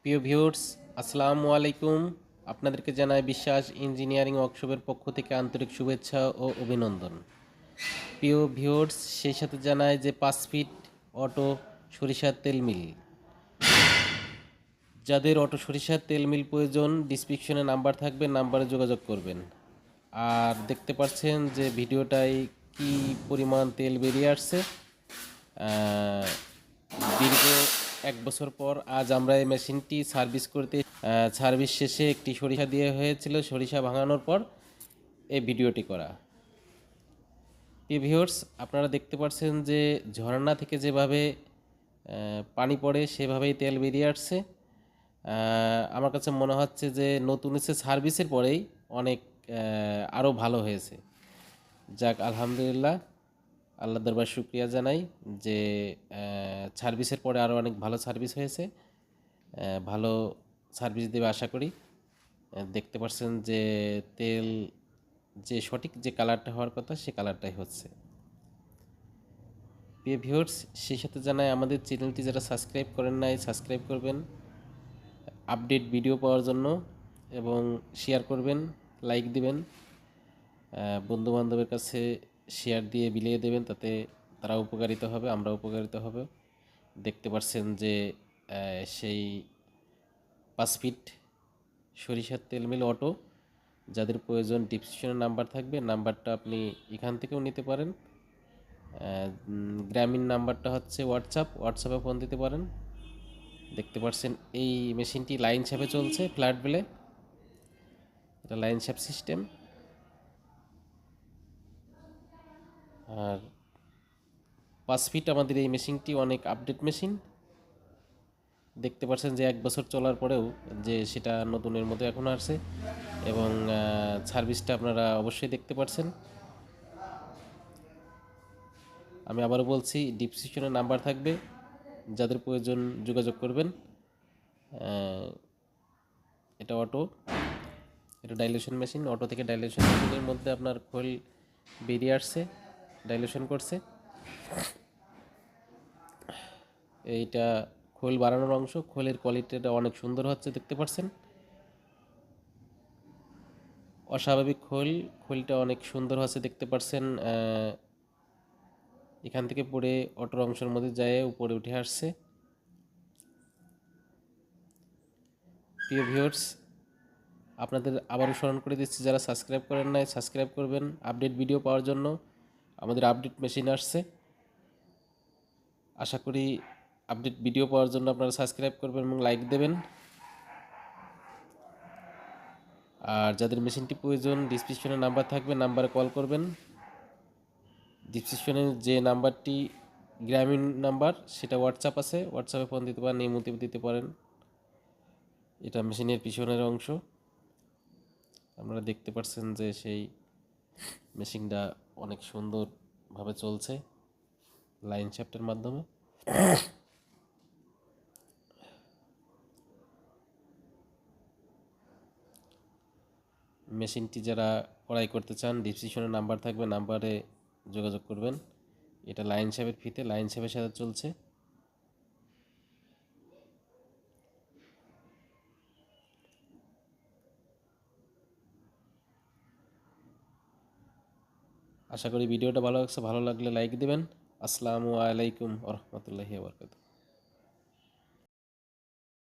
প্রিয় ভিউয়ার্স, আসসালামু আলাইকুম। আপনাদেরকে জানাই বিশ্বাস ইঞ্জিনিয়ারিং ওয়ার্কশপের পক্ষ থেকে আন্তরিক শুভেচ্ছা ও অভিনন্দন। প্রিয় ভিউয়ার্স, সেই সাথে জানাই যে 5 ফিট অটো সরিষার তেল মিল, যাদের অটো সরিষার তেল মিল প্রয়োজন ডিসক্রিপশনে নাম্বার থাকবে, নাম্বারে যোগাযোগ করবেন। আর দেখতে পাচ্ছেন যে ভিডিওটায় কি পরিমাণ তেল বেরিয়ে আসছে। দীর্ঘ 1 বছর পর আজ আমরা এই মেশিনটি সার্ভিস করতে, সার্ভিস শেষে একটি সরিষা দিয়ে হয়েছিল, সরিষা ভাঙানোর পর এই ভিডিওটি করা। ভিউয়ার্স, আপনারা দেখতে পাচ্ছেন যে ঝর্ণা থেকে যেভাবে পানি পড়ে সেভাবেই তেল বেরিয়ে আসছে। আমার কাছে মনে হচ্ছে যে নতুন এসে সার্ভিসের পরেই অনেক আরও ভালো হয়েছে। যাক, আলহামদুলিল্লাহ, আল্লাহ দরবার শুক্রিয়া জানাই যে সার্ভিসের পরে আরও অনেক ভালো সার্ভিস হয়েছে। ভালো সার্ভিস দেবে আশা করি। দেখতে পাচ্ছেন যে তেল যে সঠিক যে কালারটা হওয়ার কথা সে কালারটাই হচ্ছে। প্রিয় ভিউয়ার্স, সেই সাথে জানাই আমাদের চ্যানেলটি যারা সাবস্ক্রাইব করেন নাই সাবস্ক্রাইব করবেন আপডেট ভিডিও পাওয়ার জন্য, এবং শেয়ার করবেন, লাইক দিবেন, বন্ধুবান্ধবের কাছে শেয়ার দিয়ে বিলিয়ে দেবেন, তাতে তারা উপকারিত হবে, আমরা উপকারিত হবে। দেখতে পাচ্ছেন যে সেই 5 ফিট সরিষার তেল মিল অটো, যাদের প্রয়োজন ডিসক্রিপশনে নাম্বার থাকবে, নাম্বারটা আপনি এখান থেকেও নিতে পারেন। গ্রামীণ নাম্বারটা হচ্ছে হোয়াটসঅ্যাপে ফোন দিতে পারেন। দেখতে পাচ্ছেন এই মেশিনটি লাইন শ্যাপে চলছে, ফ্ল্যাট বেলে, এটা লাইন শ্যাপ সিস্টেম। আর 5 ফিট আমাদের এই মেশিনটি অনেক আপডেট মেশিন। দেখতে পাচ্ছেন যে 1 বছর চলার পরেও যে সেটা নতুনের মতো এখন আসছে, এবং সার্ভিসটা আপনারা অবশ্যই দেখতে পাচ্ছেন। আমি আবারও বলছি, ডিসক্রিপশনে নাম্বার থাকবে, যাদের প্রয়োজন যোগাযোগ করবেন। এটা অটো, এটা ডাইলেশন মেশিন। অটো থেকে ডাইলেশন মেশিনের মধ্যে আপনার খোল বেরিয়ে আসছে, ডাইলেশন করছে। এইটা খোল বাড়ানোর অংশ, খোলের কোয়ালিটিটা অনেক সুন্দর হচ্ছে, দেখতে পাচ্ছেন। অস্বাভাবিক খোলটা অনেক সুন্দর হচ্ছে, দেখতে পাচ্ছেন। এখান থেকে পড়ে অটোর অংশের মধ্যে যায় উপরে উঠে আসছে। প্রিয় ভিউয়ার্স, আপনাদের আবারও স্মরণ করে দিচ্ছি, যারা সাবস্ক্রাইব করেন নাই সাবস্ক্রাইব করবেন আপডেট ভিডিও পাওয়ার জন্য। আমাদের আপডেট মেশিন আসছে, আশা করি আপডেট ভিডিও পাওয়ার জন্য আপনারা সাবস্ক্রাইব করবেন এবং লাইক দেবেন। আর যাদের মেশিনটি প্রয়োজন ডিসক্রিপশনে নাম্বার থাকবে, নাম্বারে কল করবেন। ডিসক্রিপশনে যে নাম্বারটি গ্রামীণ নাম্বার, সেটা হোয়াটসঅ্যাপ আছে, হোয়াটসঅ্যাপে ফোন দিতে পারেন, ইমোতে দিতে পারেন। এটা মেশিনের পিছনের অংশ। আপনারা দেখতে পাচ্ছেন যে সেই মেশিনটা অনেক সুন্দরভাবে চলছে লাইন শ্যাফটের মাধ্যমে। মেশিনটি যারা ক্রয় করতে চান ডিসক্রিপশনে নাম্বার থাকবে, নাম্বারে যোগাযোগ করবেন। এটা লাইন শ্যাফের ফিতে, লাইন শ্যাফের সাথে চলছে। আশা করি ভিডিওটা ভালো লাগছে, ভালো লাগলে লাইক দিবেন। আসসালামু আলাইকুম ওয়া রাহমাতুল্লাহি ওয়া বারাকাতুহু।